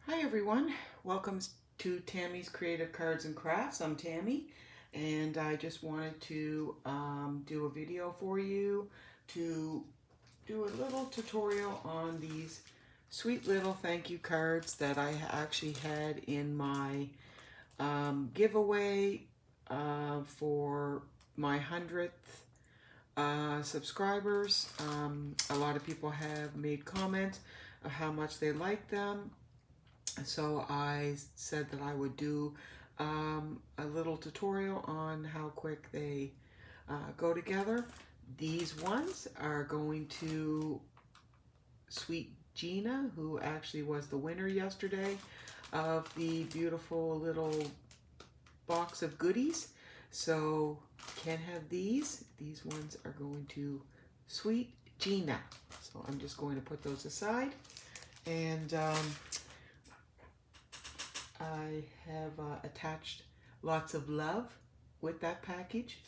Hi everyone, welcome to Tammy's Creative Cards and Crafts. I'm Tammy and I just wanted to do a video for you to do a little tutorial on these sweet little thank you cards that I actually had in my giveaway for my 100th subscribers. A lot of people have made comments of how much they like them. So I said that I would do a little tutorial on how quick they go together. These ones are going to Sweet Gina, who actually was the winner yesterday of the beautiful little box of goodies. So can't have these. These ones are going to Sweet Gina. So I'm just going to put those aside. And I have attached lots of love with that package,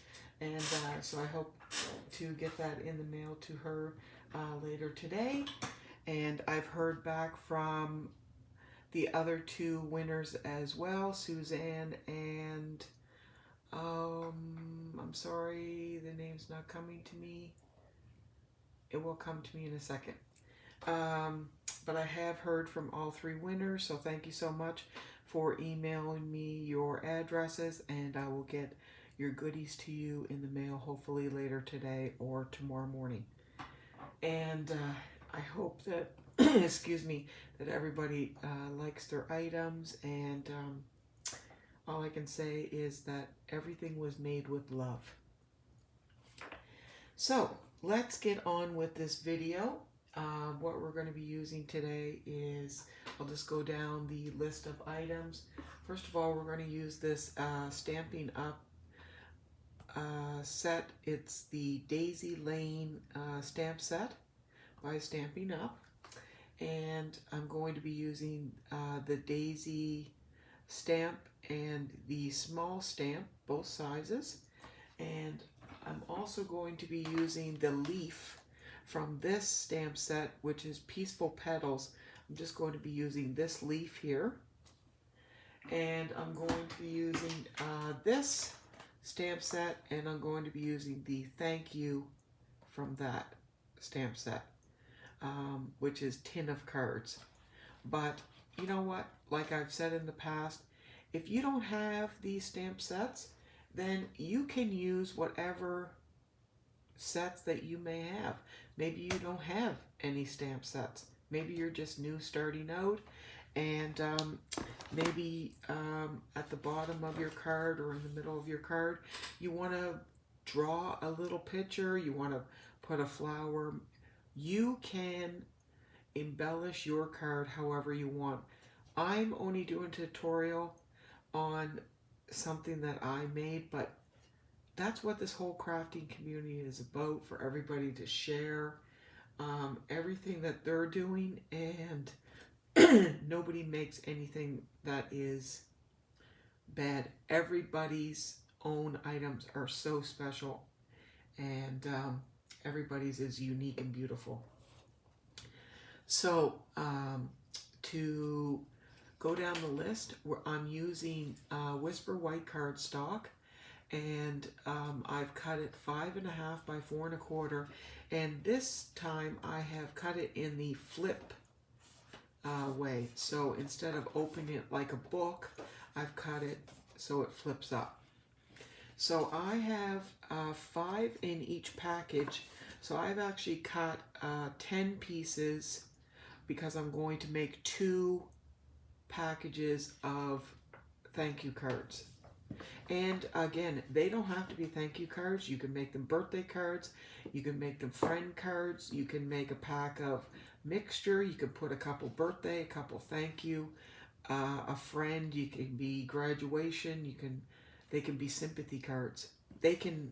and so I hope to get that in the mail to her later today. And I've heard back from the other two winners as well, Suzanne and I'm sorry, the name's not coming to me. It will come to me in a second. But I have heard from all three winners, so thank you so much for emailing me your addresses, and I will get your goodies to you in the mail hopefully later today or tomorrow morning. And I hope that, excuse me, that everybody likes their items, and all I can say is that everything was made with love. So let's get on with this video. What we're going to be using today is, I'll just go down the list of items. First of all, we're going to use this Stampin Up set. It's the Daisy Lane stamp set by Stampin Up. And I'm going to be using the Daisy stamp and the small stamp, both sizes. And I'm also going to be using the leaf from this stamp set, which is Peaceful Petals. I'm just going to be using this leaf here. And I'm going to be using this stamp set, and I'm going to be using the thank you from that stamp set, which is Tin of Cards. But you know what? Like I've said in the past, if you don't have these stamp sets, then you can use whatever sets that you may have. Maybe you don't have any stamp sets. Maybe you're just new starting out, and maybe at the bottom of your card or in the middle of your card, you want to draw a little picture, you want to put a flower. You can embellish your card however you want. I'm only doing a tutorial on something that I made, but that's what this whole crafting community is about, for everybody to share everything that they're doing, and nobody makes anything that is bad. Everybody's own items are so special, and everybody's is unique and beautiful. So to go down the list, I'm using Whisper White cardstock. And I've cut it 5.5 by 4 1/4, and this time I have cut it in the flip way. So instead of opening it like a book, I've cut it so it flips up. So I have 5 in each package, so I've actually cut 10 pieces because I'm going to make 2 packages of thank you cards. And again, they don't have to be thank you cards. You can make them birthday cards. You can make them friend cards. You can make a pack of mixture. You can put a couple birthday, a couple thank you, a friend. You can be graduation. They can be sympathy cards. They can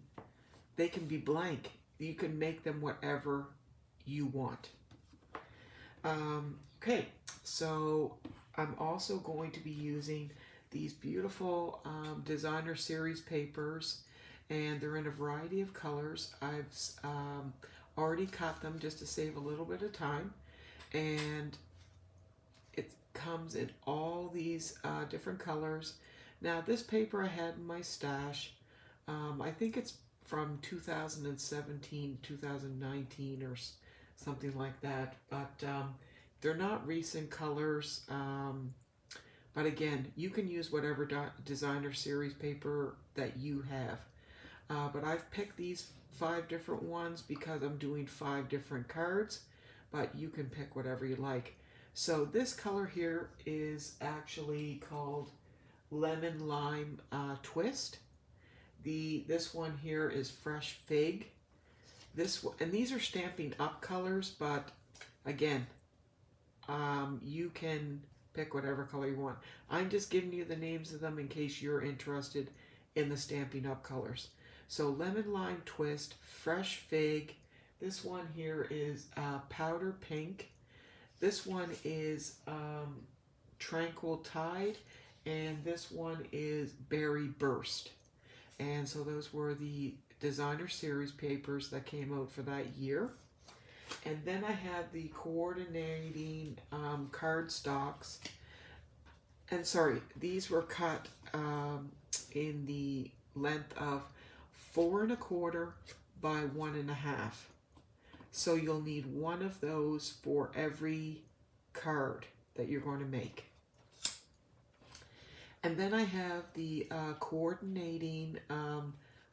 be blank. You can make them whatever you want. Okay, so I'm also going to be using these beautiful designer series papers, and they're in a variety of colors. I've already cut them just to save a little bit of time, and it comes comes in all these different colors. Now this paper I had in my stash. I think it's from 2017, 2019 or something like that. But they're not recent colors. But again, you can use whatever designer series paper that you have. But I've picked these 5 different ones because I'm doing 5 different cards. But you can pick whatever you like. So this color here is actually called Lemon Lime Twist. This one here is Fresh Fig. And these are Stampin' Up colors, but again, you can pick whatever color you want. I'm just giving you the names of them in case you're interested in the Stampin' Up colors. So Lemon Lime Twist, Fresh Fig. This one here is Powder Pink. This one is Tranquil Tide, and this one is Berry Burst. And so those were the designer series papers that came out for that year. And then I have the coordinating cardstocks. And sorry, these were cut in the length of 4 1/4 by 1 1/2. So you'll need one of those for every card that you're going to make. And then I have the coordinating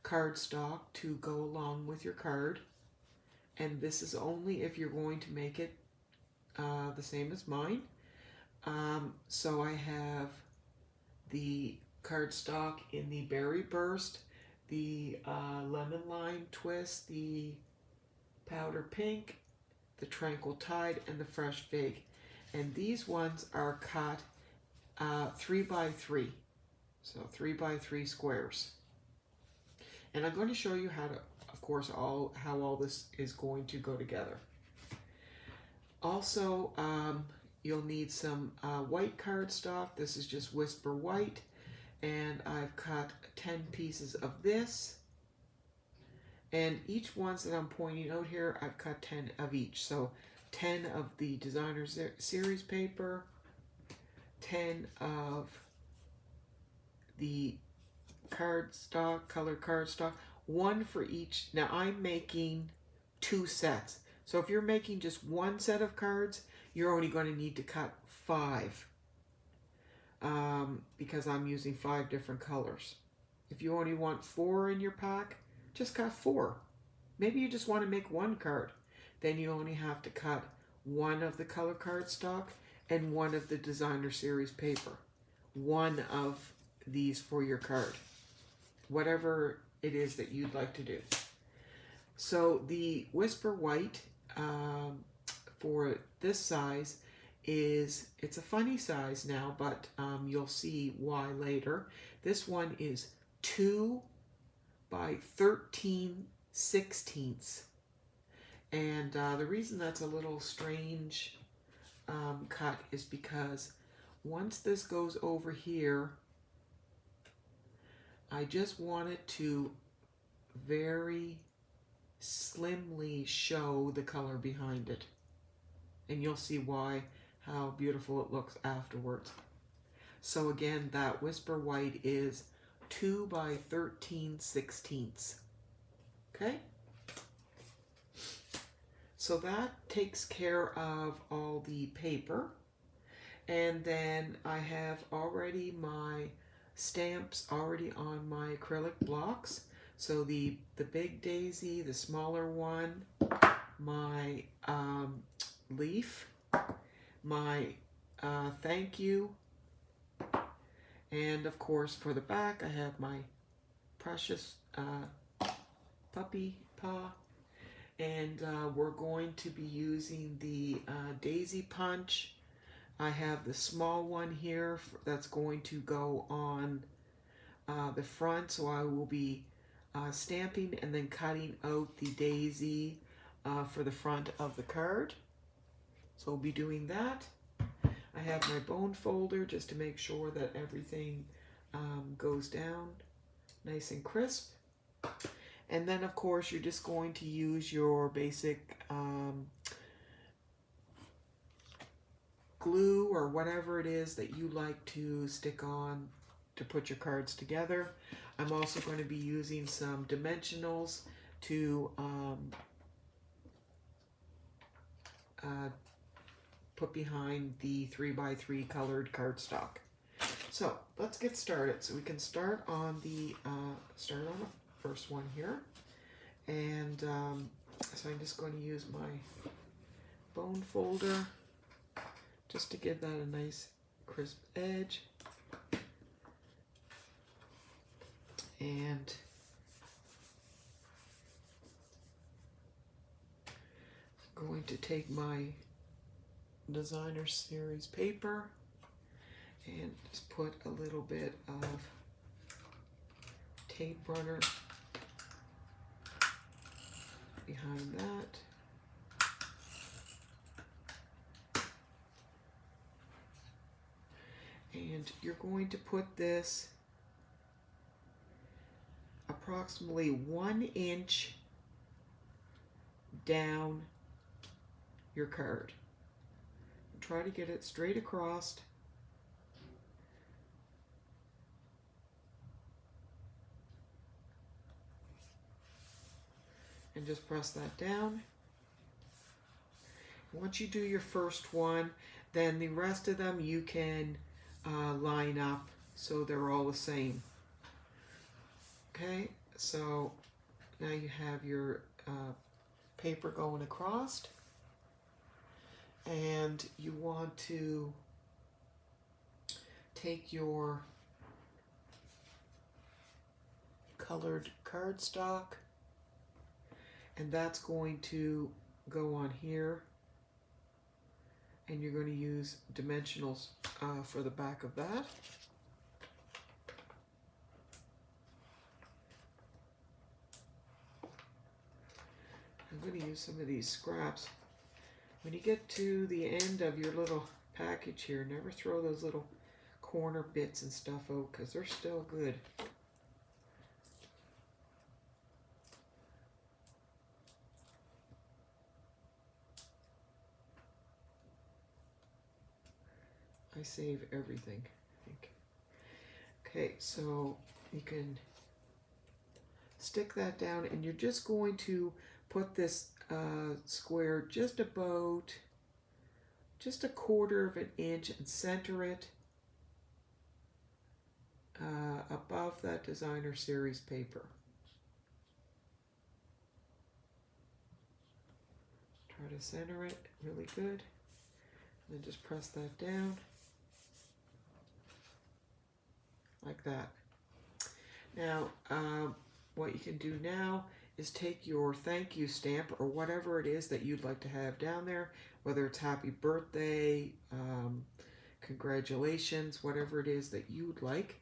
cardstock to go along with your card. And this is only if you're going to make it the same as mine. So I have the cardstock in the Berry Burst, the Lemon Lime Twist, the Powder Pink, the Tranquil Tide, and the Fresh Fig. And these ones are cut 3 by 3, so 3 by 3 squares. And I'm going to show you how to, of course, how all this is going to go together. Also, you'll need some white cardstock. This is just Whisper White, and I've cut 10 pieces of this. And each ones that I'm pointing out here, I've cut 10 of each. So 10 of the designer series paper, 10 of the cardstock, colored cardstock, 1 for each. Now I'm making 2 sets. So if you're making just 1 set of cards, you're only going to need to cut 5 because I'm using 5 different colors. If you only want 4 in your pack, just cut 4. Maybe you just want to make 1 card. Then you only have to cut 1 of the color cardstock and 1 of the designer series paper. 1 of these for your card. Whatever it is that you'd like to do. So the Whisper White for this size it's a funny size now, but you'll see why later. This one is 2 by 13/16. And the reason that's a little strange cut is because once this goes over here, I just want it to very slimly show the color behind it. And you'll see how beautiful it looks afterwards. So again, that Whisper White is 2 by 13/16. Okay? So that takes care of all the paper. And then I have already my stamps already on my acrylic blocks. So the big daisy, the smaller one, my leaf, my thank you, and of course for the back I have my precious puppy paw. And we're going to be using the daisy punch. I have the small one here that's going to go on the front, so I will be stamping and then cutting out the daisy for the front of the card. So we'll be doing that. I have my bone folder just to make sure that everything goes down nice and crisp. And then of course you're just going to use your basic glue or whatever it is that you like to stick on to put your cards together. I'm also going to be using some dimensionals to put behind the 3x3 colored cardstock. So let's get started. So we can start on the first one here, and so I'm just going to use my bone folder just to give that a nice crisp edge. And I'm going to take my designer series paper and just put a little bit of tape runner behind that. And you're going to put this approximately 1 inch down your card. Try to get it straight across. And just press that down. Once you do your first one, then the rest of them you can line up so they're all the same. Okay, so now you have your paper going across, and you want to take your colored cardstock, and that's going to go on here, and you're going to use dimensionals for the back of that. I'm going to use some of these scraps. When you get to the end of your little package here, never throw those little corner bits and stuff out because they're still good. I save everything, I think. Okay, so you can stick that down, and you're just going to put this square just about, just a 1/4 of an inch, and center it above that designer series paper. Try to center it really good, and then just press that down like that. Now, what you can do now is take your thank you stamp or whatever it is that you'd like to have down there, whether it's happy birthday, congratulations, whatever it is that you'd like.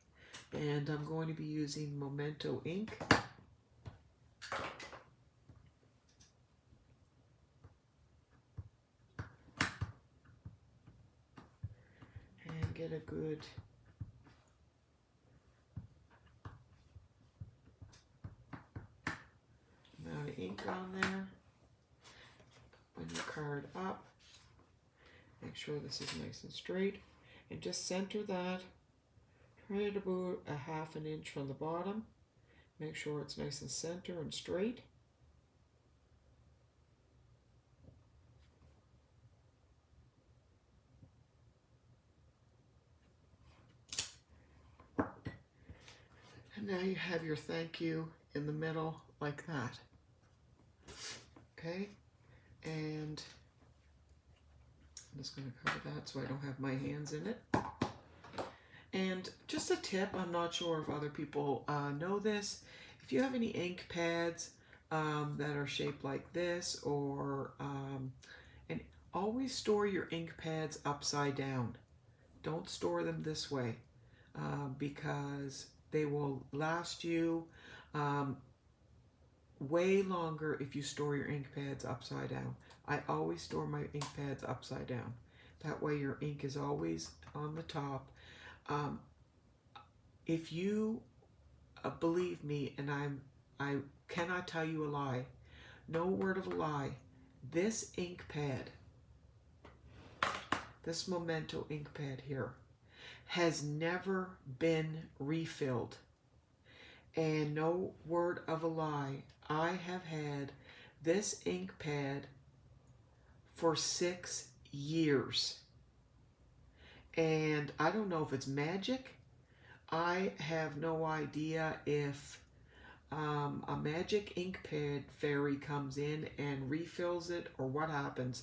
And I'm going to be using Memento ink. And get a good amount of ink on there. When your card up, make sure this is nice and straight, and just center that right about a 1/2 inch from the bottom. Make sure it's nice and center and straight. And now you have your thank you in the middle like that. Okay, and I'm just going to cover that so I don't have my hands in it. And just a tip, I'm not sure if other people know this. If you have any ink pads that are shaped like this, or and always store your ink pads upside down. Don't store them this way because they will last you way longer if you store your ink pads upside down. I always store my ink pads upside down. That way your ink is always on the top. If you believe me, and I cannot tell you a lie, no word of a lie, this ink pad this Memento ink pad here, has never been refilled. And no word of a lie, I have had this ink pad for 6 years. And I don't know if it's magic. I have no idea if a magic ink pad fairy comes in and refills it or what happens.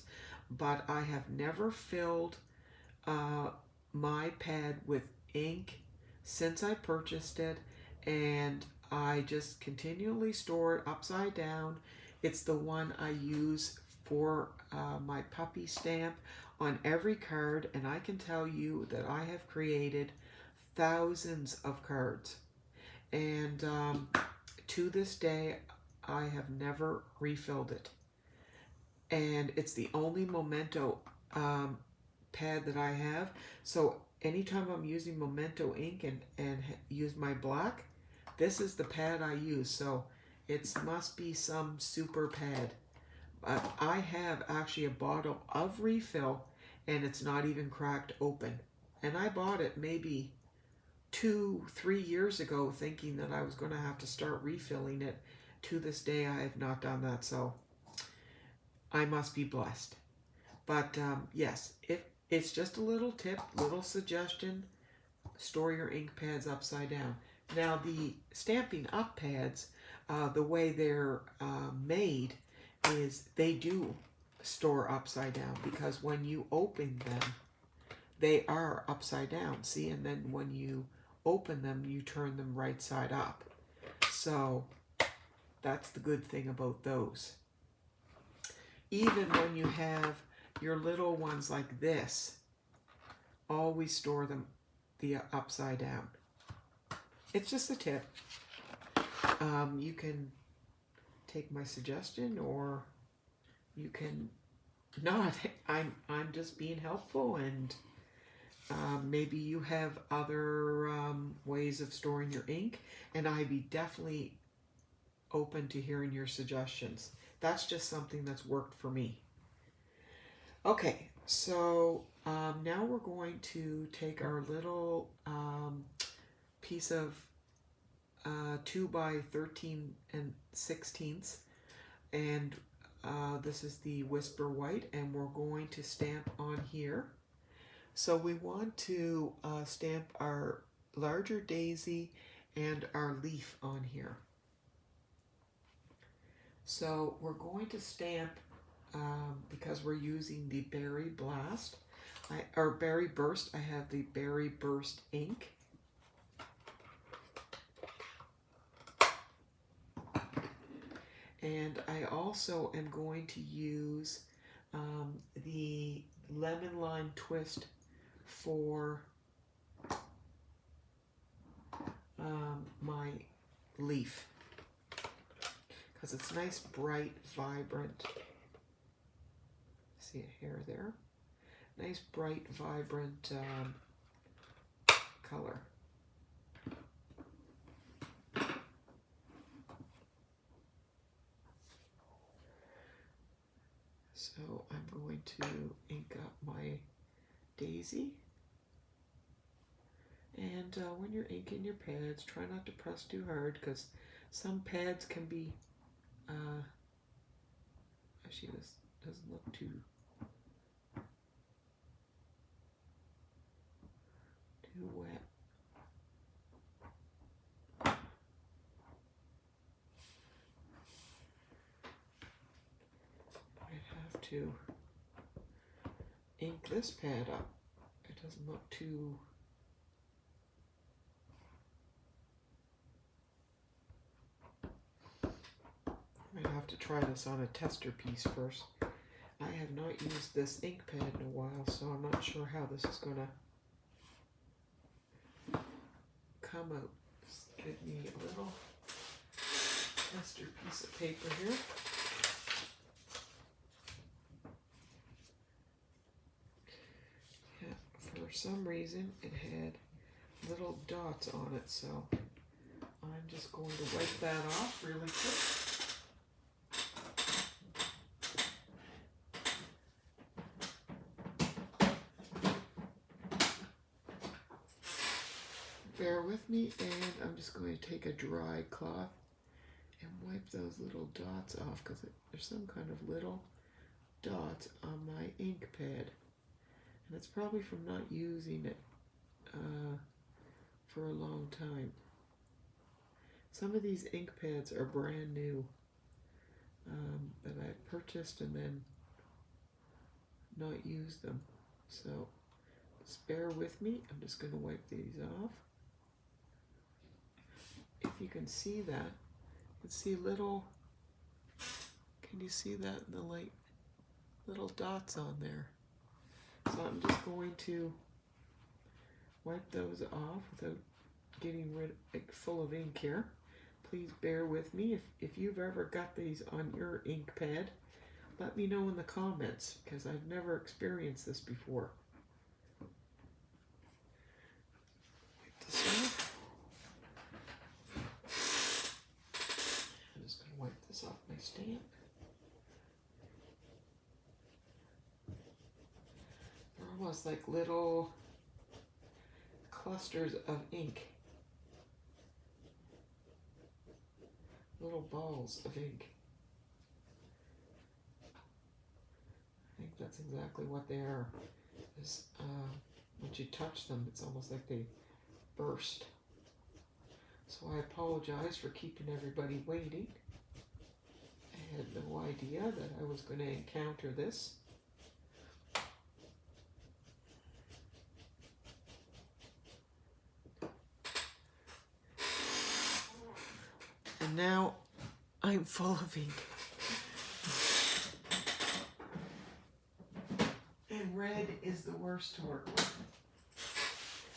But I have never filled my pad with ink since I purchased it, and I just continually store it upside down. It's the one I use for my puppy stamp on every card, and I can tell you that I have created thousands of cards, and to this day I have never refilled it. And it's the only Memento pad that I have. So anytime I'm using Memento ink and use my black, this is the pad I use. So it must be some super pad. I have actually a bottle of refill, and it's not even cracked open. And I bought it maybe 2-3 years ago thinking that I was going to have to start refilling it. To this day I have not done that, so I must be blessed. But yes, it's just a little tip, little suggestion. Store your ink pads upside down. Now the Stampin' Up pads, the way they're made is they do store upside down, because when you open them, they are upside down. See, and then when you open them, you turn them right side up. So that's the good thing about those. Even when you have your little ones like this, always store them the upside down. It's just a tip. You can take my suggestion, or you can not. I'm just being helpful, and maybe you have other ways of storing your ink, and I'd be definitely open to hearing your suggestions. That's just something that's worked for me. Okay, so now we're going to take our little piece of 2 by 13 16ths, and this is the Whisper White, and we're going to stamp on here. So we want to stamp our larger daisy and our leaf on here. So we're going to stamp, because we're using the Berry Blast, or Berry Burst, I have the Berry Burst ink. And I also am going to use the Lemon Lime Twist for my leaf, because it's nice, bright, vibrant. See a hair there? Nice, bright, vibrant color. So I'm going to ink up my daisy. And when you're inking your pads, try not to press too hard, because some pads can be, actually this doesn't look too wet. I have to ink this pad up. It doesn't look too... I might have to try this on a tester piece first. I have not used this ink pad in a while, so I'm not sure how this is going to come out. Just give me a little tester piece of paper here. Yeah, for some reason it had little dots on it, so I'm just going to wipe that off really quick. bear with me, and I'm just going to take a dry cloth and wipe those little dots off, because there's some kind of little dots on my ink pad, and it's probably from not using it for a long time. Some of these ink pads are brand new that I purchased and then not used them, so just bear with me. I'm just going to wipe these off. If you can see that, you can see little, can you see that in the light? Little dots on there. So I'm just going to wipe those off without getting full of ink here. Please bear with me. If you've ever got these on your ink pad, let me know in the comments, because I've never experienced this before. Wipe this off. I'm just going to wipe this off my stamp. They're almost like little clusters of ink. Little balls of ink. I think that's exactly what they are. Once you touch them, it's almost like they burst. So I apologize for keeping everybody waiting. I had no idea that I was going to encounter this. And now I'm full of ink. And red is the worst to work with.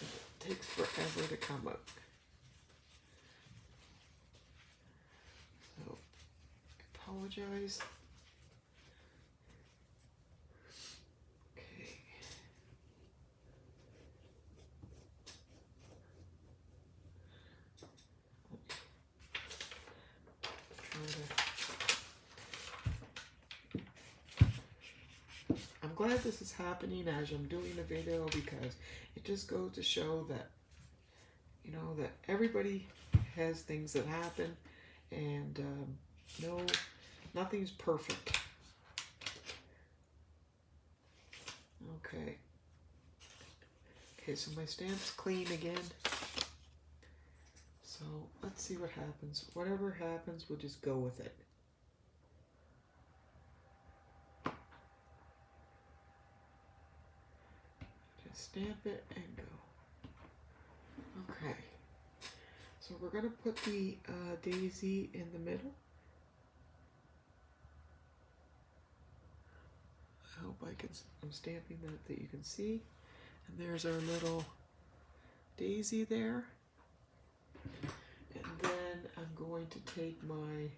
It takes forever to come out. So, I apologize. Okay. I'm glad this is happening as I'm doing the video, because it just goes to show that, you know, that everybody has things that happen, and nothing's perfect. Okay. Okay, so my stamp's clean again. So let's see what happens. Whatever happens, we'll just go with it. Just stamp it and go. Okay. So we're going to put the daisy in the middle. I hope I'm stamping that you can see. And there's our little daisy there. And then I'm going to take my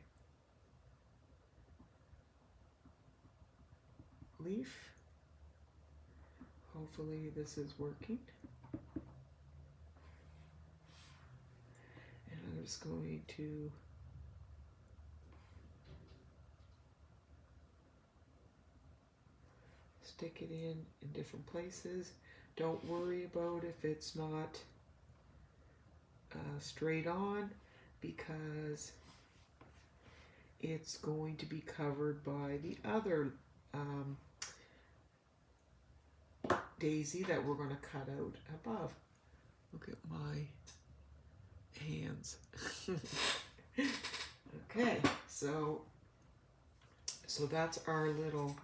leaf. Hopefully this is working. And I'm just going to stick it in different places. Don't worry about if it's not straight on, because it's going to be covered by the other daisy that we're going to cut out above. Look at my hands. Okay, so that's our little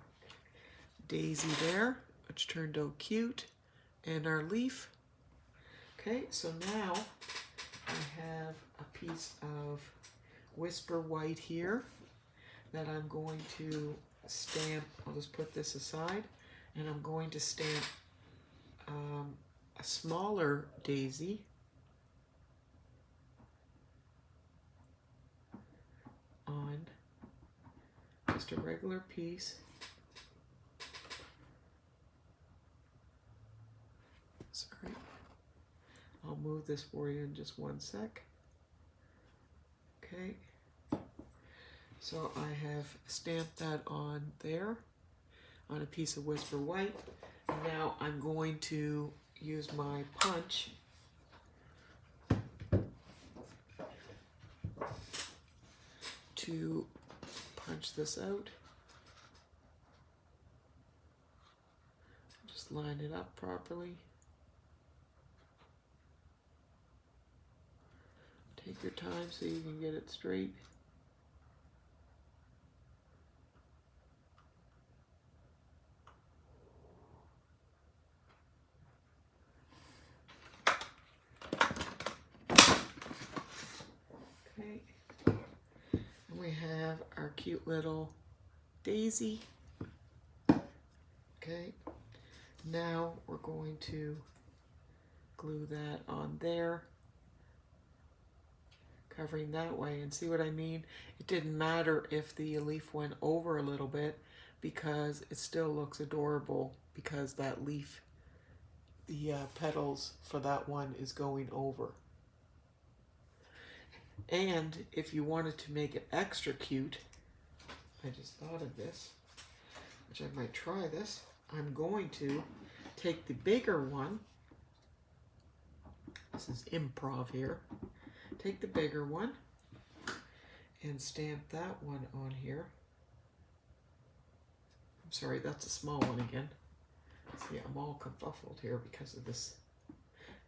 daisy there, which turned out cute, and our leaf. Okay, so now I have a piece of Whisper White here that I'm going to stamp. I'll just put this aside, and I'm going to stamp a smaller daisy on just a regular piece. Sorry. I'll move this for you in just one sec. Okay. So I have stamped that on there on a piece of Whisper White. And now I'm going to use my punch to punch this out. Just line it up properly. Take your time so you can get it straight. Okay, and we have our cute little daisy. Okay, now we're going to glue that on there, covering that way. And see what I mean? It didn't matter if the leaf went over a little bit because it still looks adorable because that leaf, the petals for that one is going over. And if you wanted to make it extra cute, I just thought of this, which I might try this. I'm going to take the bigger one. This is improv here. Take the bigger one and stamp that one on here. I'm sorry, that's a small one again. See, I'm all kerfuffled here because of this.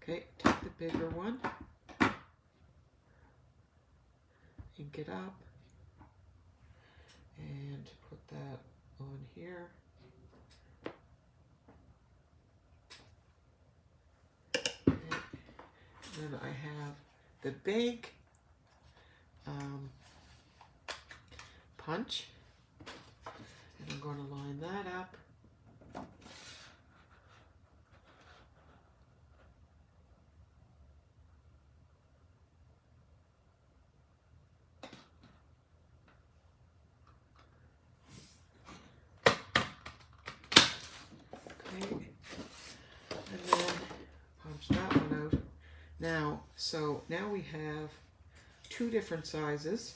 Okay, take the bigger one. Ink it up and put that on here. Okay. And then I have the big punch, and I'm going to line that up. And then punch that one out. Now, so now we have two different sizes,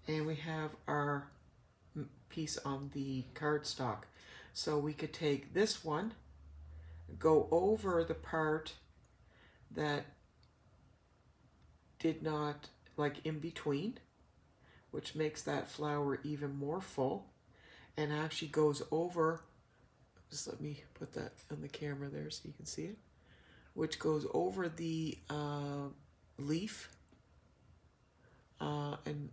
and we have our piece on the cardstock. So we could take this one, go over the part that did not, like in between, which makes that flower even more full, and actually goes over, just let me put that on the camera there so you can see it, which goes over the leaf. And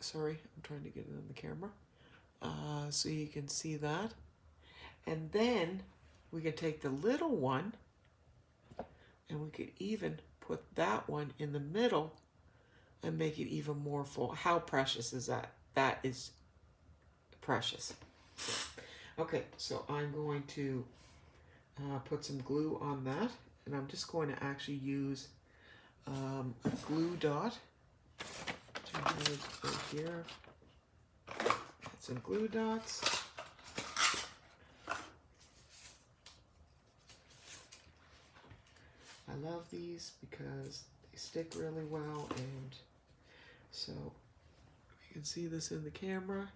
sorry, I'm trying to get it on the camera so you can see that. And then we can take the little one and we could even put that one in the middle and make it even more full. How precious is that? That is precious. Okay, so I'm going to put some glue on that, and I'm just going to actually use a glue dot. Right here. Add some glue dots. I love these because they stick really well, and so you can see this in the camera.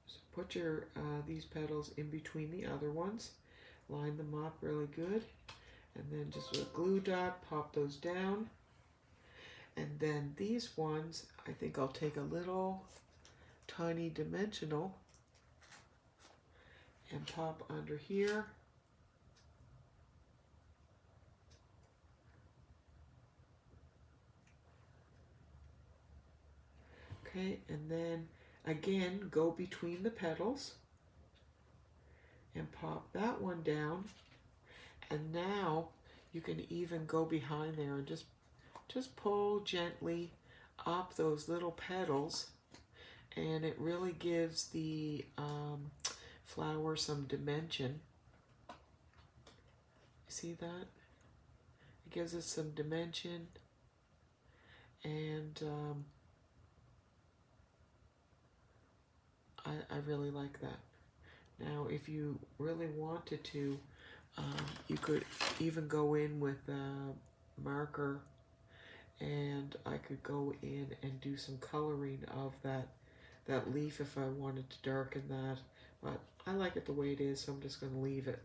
So put your these petals in between the other ones, line them up really good, and then just with a glue dot pop those down. And then these ones, I think I'll take a little tiny dimensional and pop under here. Okay, and then again, go between the petals and pop that one down. And now you can even go behind there and just pull gently up those little petals, and it really gives the flower some dimension. See that? It gives it some dimension, and I really like that. Now, if you really wanted to, you could even go in with a marker, and I could go in and do some coloring of that leaf if I wanted to darken that. But I like it the way it is, so I'm just going to leave it.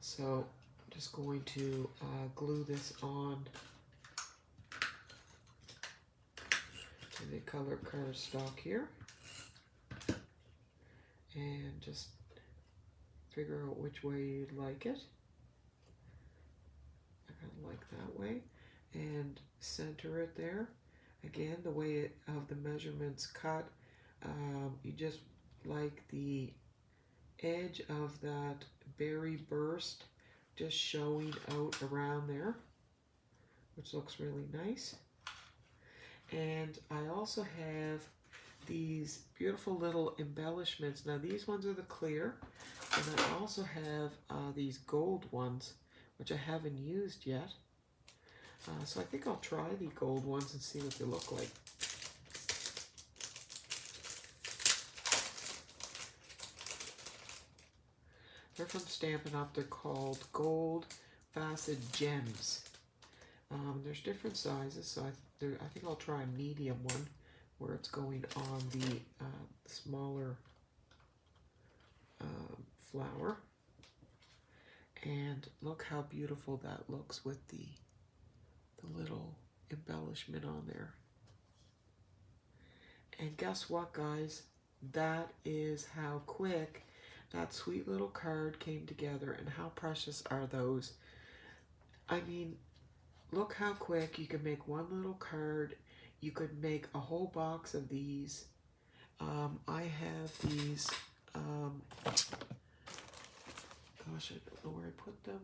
So I'm Just going to glue this on to the color cardstock here, and just figure out which way you'd like it. I kind of like that way, and center it there. Again, the way of the measurements cut, you just like the edge of that berry burst just showing out around there, which looks really nice. And I also have these beautiful little embellishments. Now these ones are the clear, and I also have these gold ones, which I haven't used yet. So I think I'll try the gold ones and see what they look like. They're from Stampin' Up. They're called Gold Faceted Gems. There's different sizes, so I think I'll try a medium one where it's going on the smaller flower. And look how beautiful that looks with the little embellishment on there. And guess what, guys? That is how quick that sweet little card came together, and how precious are those. I mean, look how quick you can make one little card. You could make a whole box of these. I have these, gosh, I don't know where I put them.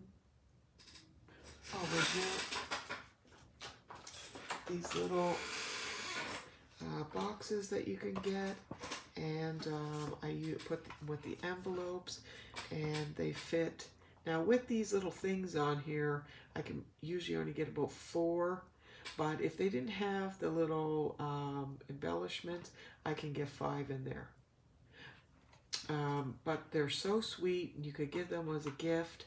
Oh, there's these little boxes that you can get, and I put them with the envelopes, and they fit. Now with these little things on here, I can usually only get about 4, but if they didn't have the little embellishments, I can get 5 in there. But they're so sweet, and you could give them as a gift.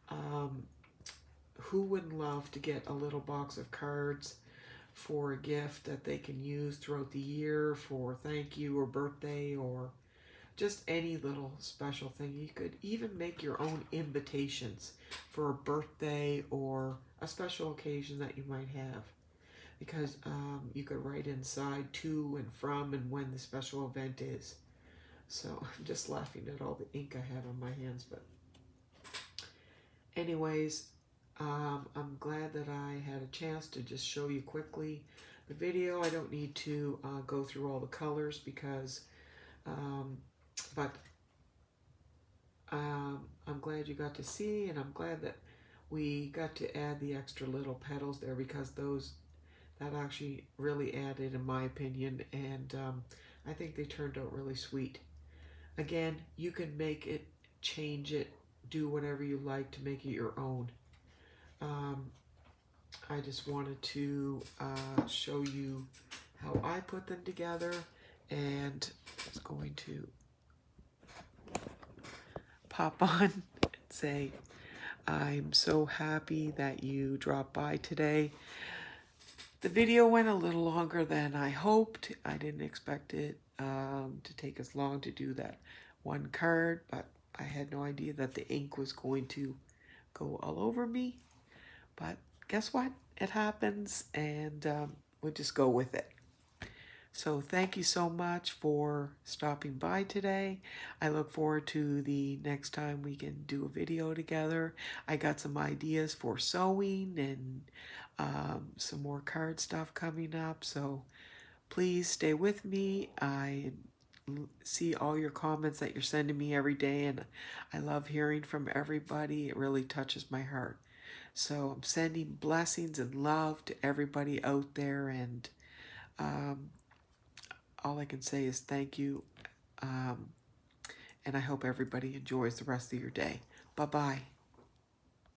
Who wouldn't love to get a little box of cards for a gift that they can use throughout the year for thank you or birthday or just any little special thing? You could even make your own invitations for a birthday or a special occasion that you might have, because you could write inside to and from and when the special event is. So I'm just laughing at all the ink I have on my hands, but anyways, I'm glad that I had a chance to just show you quickly the video. I don't need to go through all the colors because, but I'm glad you got to see, and I'm glad that we got to add the extra little petals there, because that actually really added, in my opinion, and I think they turned out really sweet. Again, you can make it, change it, do whatever you like to make it your own. I just wanted to show you how I put them together, and I was going to pop on and say I'm so happy that you dropped by today. The video went a little longer than I hoped. I didn't expect it to take as long to do that one card, but I had no idea that the ink was going to go all over me. But guess what? It happens, and we'll just go with it. So thank you so much for stopping by today. I look forward to the next time we can do a video together. I got some ideas for sewing and some more card stuff coming up. So please stay with me. I see all your comments that you're sending me every day, and I love hearing from everybody. It really touches my heart. So I'm sending blessings and love to everybody out there, and all I can say is thank you, and I hope everybody enjoys the rest of your day. Bye-bye.